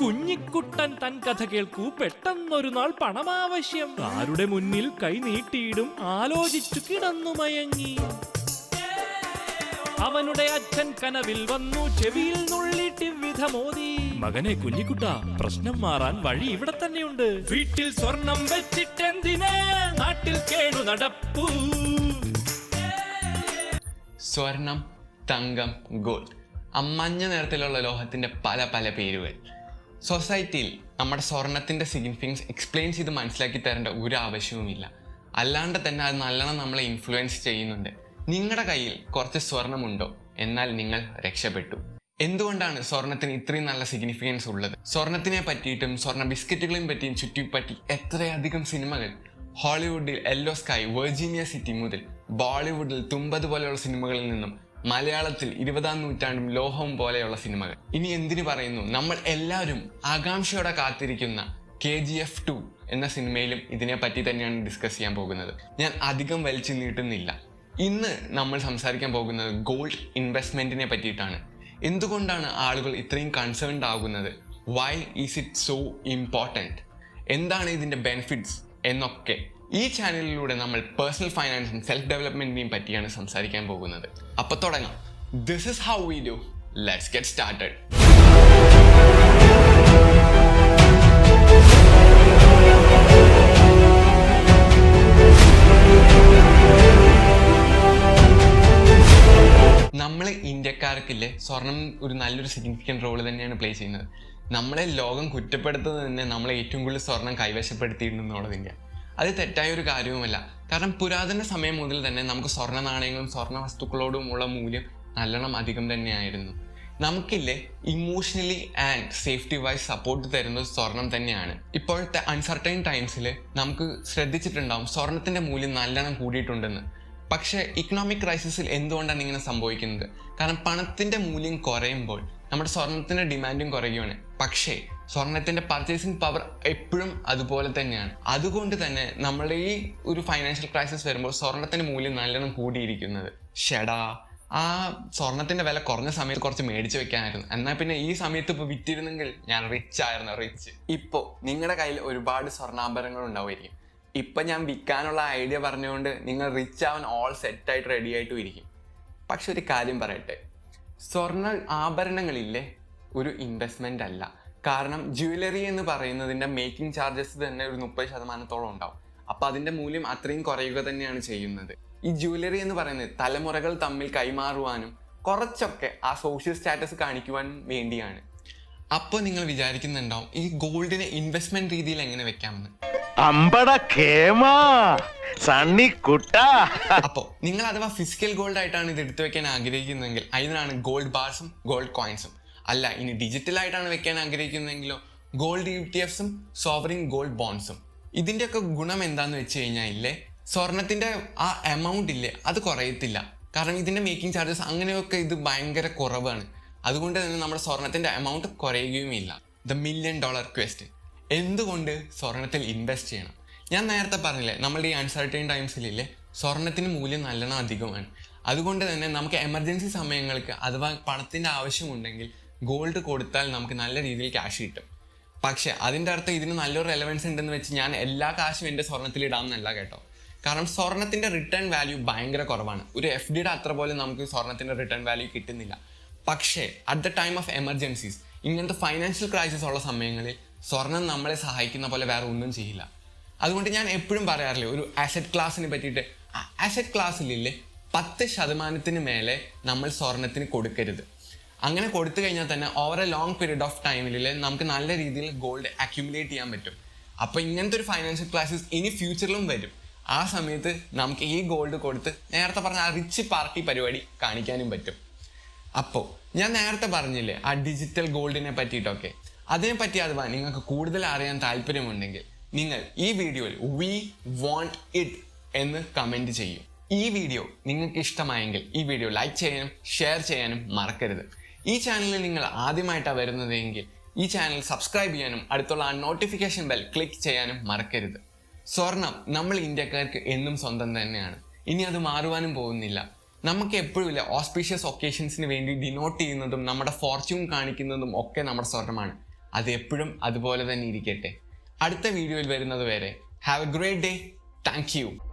കുഞ്ഞിക്കുട്ടൻ തൻ കഥ കേൾക്കൂ. പെട്ടെന്നൊരു നാൾ പണമാവശ്യം. ആരുടെ മുന്നിൽ കൈ നീട്ടിയിടും ആലോചിച്ചു കിടന്നു മയങ്ങി. അവനുടെ അച്ഛൻ കനവിൽ വന്നു, ചെവിയിൽ നുള്ളിട്ടി വിധമോദി. മകനെ കുഞ്ഞിക്കുട്ട, പ്രശ്നം മാറാൻ വഴി ഇവിടെ തന്നെയുണ്ട്. വീട്ടിൽ സ്വർണം വെച്ചിട്ടെന്തിന് നാട്ടിൽ കേടു നടപ്പൂ. സ്വർണം, തങ്കം, ഗോൾഡ്, മഞ്ഞ നിറത്തിലുള്ള ലോഹത്തിന്റെ പല പല പേരുകൾ. സൊസൈറ്റിയിൽ നമ്മുടെ സ്വർണത്തിന്റെ സിഗ്നിഫിക്കൻസ് എക്സ്പ്ലെയിൻ ചെയ്ത് മനസ്സിലാക്കി തരേണ്ട ഒരു ആവശ്യവുമില്ല. അല്ലാണ്ട് തന്നെ അത് നല്ലോണം നമ്മളെ ഇൻഫ്ലുവൻസ് ചെയ്യുന്നുണ്ട്. നിങ്ങളുടെ കയ്യിൽ കുറച്ച് സ്വർണമുണ്ടോ, എന്നാൽ നിങ്ങൾ രക്ഷപ്പെട്ടു. എന്തുകൊണ്ടാണ് സ്വർണത്തിന് ഇത്രയും നല്ല സിഗ്നിഫിക്കൻസ് ഉള്ളത്? സ്വർണത്തിനെ പറ്റിയിട്ടും സ്വർണ്ണ ബിസ്ക്കറ്റുകളെയും പറ്റിയും ചുറ്റിപ്പറ്റി എത്രയധികം സിനിമകൾ. ഹോളിവുഡിൽ യെല്ലോ സ്കൈ, വെർജീനിയ സിറ്റി മുതൽ ബോളിവുഡിൽ തുമ്പത് പോലെയുള്ള സിനിമകളിൽ നിന്നും മലയാളത്തിൽ 20-ാം നൂറ്റാണ്ടും ലോഹവും പോലെയുള്ള സിനിമകൾ. ഇനി എന്തിനു പറയുന്നു, നമ്മൾ എല്ലാവരും ആകാംക്ഷയോടെ കാത്തിരിക്കുന്ന KGF 2 എന്ന സിനിമയിലും ഇതിനെപ്പറ്റി തന്നെയാണ് ഡിസ്കസ് ചെയ്യാൻ പോകുന്നത്. ഞാൻ അധികം വലിച്ചു നീട്ടുന്നില്ല. ഇന്ന് നമ്മൾ സംസാരിക്കാൻ പോകുന്നത് ഗോൾഡ് ഇൻവെസ്റ്റ്മെന്റിനെ പറ്റിയിട്ടാണ്. എന്തുകൊണ്ടാണ് ആളുകൾ ഇത്രയും കൺസേൺഡ് ആകുന്നത്? Why is it so important? എന്താണ് ഇതിൻ്റെ ബെനിഫിറ്റ്സ് എന്നൊക്കെ ഈ ചാനലിലൂടെ നമ്മൾ പേഴ്സണൽ ഫൈനാൻസും സെൽഫ് ഡെവലപ്മെന്റിനെയും പറ്റിയാണ് സംസാരിക്കാൻ പോകുന്നത്. അപ്പോൾ തുടങ്ങാം. This is how we do. Let's get started. നമ്മൾ ഇന്ത്യക്കാർക്കില്ലേ സ്വർണം ഒരു നല്ലൊരു സിഗ്നിഫിക്കൻറ്റ് റോള് തന്നെയാണ് പ്ലേ ചെയ്യുന്നത്. നമ്മളെ ലോകം കുറ്റപ്പെടുത്തുന്നത് തന്നെ നമ്മളെ ഏറ്റവും കൂടുതൽ സ്വർണം കൈവശപ്പെടുത്തിയിട്ടുണ്ടെന്നുള്ളതിൻ്റെ. അത് തെറ്റായ ഒരു കാര്യവുമല്ല. കാരണം പുരാതന സമയം മുതൽ തന്നെ നമുക്ക് സ്വർണ്ണ നാണയങ്ങളും സ്വർണ്ണ വസ്തുക്കളോടുമുള്ള മൂല്യം നല്ലോണം അധികം തന്നെയായിരുന്നു. നമുക്കില്ലേ emotionally and safety wise support തരുന്നത് സ്വർണം തന്നെയാണ്. ഇപ്പോഴത്തെ അൺസർട്ടൈൻ ടൈംസിൽ നമുക്ക് ശ്രദ്ധിച്ചിട്ടുണ്ടാവും സ്വർണത്തിൻ്റെ മൂല്യം നല്ലോണം കൂടിയിട്ടുണ്ടെന്ന്. പക്ഷേ ഇക്കണോമിക് ക്രൈസിസിൽ എന്തുകൊണ്ടാണ് ഇങ്ങനെ സംഭവിക്കുന്നത്? കാരണം പണത്തിൻ്റെ മൂല്യം കുറയുമ്പോൾ നമ്മുടെ സ്വർണത്തിൻ്റെ ഡിമാൻഡും കുറയുകയാണ്. പക്ഷേ സ്വർണത്തിൻ്റെ പർച്ചേസിങ് പവർ എപ്പോഴും അതുപോലെ തന്നെയാണ്. അതുകൊണ്ട് തന്നെ നമ്മുടെ ഈ ഒരു ഫൈനാൻഷ്യൽ ക്രൈസിസ് വരുമ്പോൾ സ്വർണത്തിൻ്റെ മൂല്യം നല്ലോണം കൂടിയിരിക്കുന്നത്. ഷെടാ, ആ സ്വർണത്തിൻ്റെ വില കുറഞ്ഞ സമയത്ത് കുറച്ച് മേടിച്ച് വെക്കാനായിരുന്നു. എന്നാൽ പിന്നെ ഈ സമയത്ത് ഇപ്പോൾ വിറ്റിരുന്നെങ്കിൽ ഞാൻ റിച്ച് ആയിരുന്നു, റിച്ച്. ഇപ്പോൾ നിങ്ങളുടെ കയ്യിൽ ഒരുപാട് സ്വർണ്ണാഭരണങ്ങൾ ഉണ്ടാവുമായിരിക്കും. ഇപ്പം ഞാൻ വിൽക്കാനുള്ള ഐഡിയ പറഞ്ഞുകൊണ്ട് നിങ്ങൾ റിച്ച് ആവാൻ ഓൾ സെറ്റായിട്ട് റെഡി ആയിട്ടും ഇരിക്കും. പക്ഷെ ഒരു കാര്യം പറയട്ടെ, സ്വർണ്ണ ആഭരണങ്ങളില്ലേ ഒരു ഇൻവെസ്റ്റ്മെൻ്റ് അല്ല. കാരണം ജ്വല്ലറി എന്ന് പറയുന്നതിൻ്റെ മേക്കിംഗ് ചാർജസ് തന്നെ ഒരു 30% ഉണ്ടാവും. അപ്പോൾ അതിൻ്റെ മൂല്യം അത്രയും കുറയുക തന്നെയാണ് ചെയ്യുന്നത്. ഈ ജ്വല്ലറി എന്ന് പറയുന്നത് തലമുറകൾ തമ്മിൽ കൈമാറുവാനും കുറച്ചൊക്കെ ആ സോഷ്യൽ സ്റ്റാറ്റസ് കാണിക്കുവാനും വേണ്ടിയാണ്. അപ്പോൾ നിങ്ങൾ വിചാരിക്കുന്നുണ്ടാവും ഈ ഗോൾഡിനെ ഇൻവെസ്റ്റ്മെന്റ് രീതിയിൽ എങ്ങനെ വെക്കാമെന്ന്. അപ്പോൾ നിങ്ങൾ അഥവാ ഫിസിക്കൽ ഗോൾഡ് ആയിട്ടാണ് ഇത് എടുത്തു വെക്കാൻ ആഗ്രഹിക്കുന്നതെങ്കിൽ അതിനാണ് ഗോൾഡ് ബാർസും ഗോൾഡ് കോയിൻസും. അല്ല, ഇനി ഡിജിറ്റൽ ആയിട്ടാണ് വെക്കാൻ ആഗ്രഹിക്കുന്നതെങ്കിലോ ഗോൾഡ് ETFസും സോവറിൻ ഗോൾഡ് ബോൺസും. ഇതിൻ്റെയൊക്കെ ഗുണം എന്താണെന്ന് വെച്ച് കഴിഞ്ഞാൽ ഇല്ലേ, സ്വർണത്തിൻ്റെ ആ എമൗണ്ട് ഇല്ലേ അത് കുറയത്തില്ല. കാരണം ഇതിൻ്റെ മേക്കിംഗ് ചാർജസ് അങ്ങനെയൊക്കെ ഇത് ഭയങ്കര കുറവാണ്. അതുകൊണ്ട് തന്നെ നമ്മുടെ സ്വർണത്തിൻ്റെ എമൗണ്ട് കുറയുകയുമില്ല. ദ $1 million ക്വസ്റ്റ്യൻ: എന്തുകൊണ്ട് സ്വർണത്തിൽ ഇൻവെസ്റ്റ് ചെയ്യണം? ഞാൻ നേരത്തെ പറഞ്ഞില്ലേ, നമ്മളുടെ ഈ അൺസർട്ടൈൻ ടൈംസിലില്ലേ സ്വർണത്തിന് മൂല്യം നല്ലോണം അധികമാണ്. അതുകൊണ്ട് തന്നെ നമുക്ക് എമർജൻസി സമയങ്ങൾക്ക് അഥവാ പണത്തിൻ്റെ ആവശ്യമുണ്ടെങ്കിൽ ഗോൾഡ് കൊടുത്താൽ നമുക്ക് നല്ല രീതിയിൽ ക്യാഷ് കിട്ടും. പക്ഷേ അതിൻ്റെ അർത്ഥം ഇതിന് നല്ലൊരു റെലവൻസ് ഉണ്ടെന്ന് വെച്ച് ഞാൻ എല്ലാ കാശും എൻ്റെ സ്വർണത്തിൽ ഇടാമെന്നല്ല കേട്ടോ. കാരണം സ്വർണത്തിൻ്റെ റിട്ടേൺ വാല്യൂ ഭയങ്കര കുറവാണ്. ഒരു FDയുടെ അത്ര പോലും നമുക്ക് സ്വർണത്തിൻ്റെ റിട്ടേൺ വാല്യൂ കിട്ടുന്നില്ല. പക്ഷേ at the time of emergencies, ഇങ്ങനത്തെ ഫൈനാൻഷ്യൽ ക്രൈസിസ് ഉള്ള സമയങ്ങളിൽ സ്വർണം നമ്മളെ സഹായിക്കുന്ന പോലെ വേറെ ഒന്നും ചെയ്യില്ല. അതുകൊണ്ട് ഞാൻ എപ്പോഴും പറയാറില്ലേ, ഒരു അസറ്റ് ക്ലാസ്സിനെ പറ്റിയിട്ട്, അസറ്റ് ക്ലാസ്സിലില്ലേ 10% മേലെ നമ്മൾ സ്വർണത്തിന് കൊടുക്കരുത്. അങ്ങനെ കൊടുത്തു കഴിഞ്ഞാൽ തന്നെ over A long period of ടൈമിൽ നമുക്ക് നല്ല രീതിയിൽ ഗോൾഡ് അക്യുമുലേറ്റ് ചെയ്യാൻ പറ്റും. അപ്പോൾ ഇങ്ങനത്തെ ഒരു ഫൈനാൻഷ്യൽ ക്രൈസിസ് ഇനി ഫ്യൂച്ചറിലും വരും. ആ സമയത്ത് നമുക്ക് ഈ ഗോൾഡ് കൊടുത്ത് നേരത്തെ പറഞ്ഞ ആ റിച്ച് പാർട്ടി പരിപാടി കാണിക്കാനും പറ്റും. അപ്പോൾ ഞാൻ നേരത്തെ പറഞ്ഞില്ലേ ആ ഡിജിറ്റൽ ഗോൾഡിനെ പറ്റിയിട്ടൊക്കെ, അതിനെപ്പറ്റി അഥവാ നിങ്ങൾക്ക് കൂടുതൽ അറിയാൻ താല്പര്യമുണ്ടെങ്കിൽ നിങ്ങൾ ഈ വീഡിയോയിൽ "വി വാണ്ട് ഇറ്റ്" എന്ന് കമൻറ്റ് ചെയ്യും. ഈ വീഡിയോ നിങ്ങൾക്ക് ഇഷ്ടമായെങ്കിൽ ഈ വീഡിയോ ലൈക്ക് ചെയ്യാനും ഷെയർ ചെയ്യാനും മറക്കരുത്. ഈ ചാനലിൽ നിങ്ങൾ ആദ്യമായിട്ടാണ് വരുന്നതെങ്കിൽ ഈ ചാനൽ സബ്സ്ക്രൈബ് ചെയ്യാനും അടുത്തുള്ള ആ നോട്ടിഫിക്കേഷൻ ബെൽ ക്ലിക്ക് ചെയ്യാനും മറക്കരുത്. സ്വർണം നമ്മൾ ഇന്ത്യക്കാർക്ക് എന്നും സ്വന്തം തന്നെയാണ്. ഇനി അത് മാറുവാനും പോകുന്നില്ല. നമുക്ക് എപ്പോഴും ഇല്ല ഓസ്പീഷ്യസ് ഒക്കേഷൻസിന് വേണ്ടി ഡിനോട്ട് ചെയ്യുന്നതും നമ്മുടെ ഫോർച്യൂൺ കാണിക്കുന്നതും ഒക്കെ നമ്മുടെ സ്വർണ്ണമാണ്. അത് എപ്പോഴും അതുപോലെ തന്നെ ഇരിക്കട്ടെ. അടുത്ത വീഡിയോയിൽ വരുന്നത് വരെ have A great day. Thank you.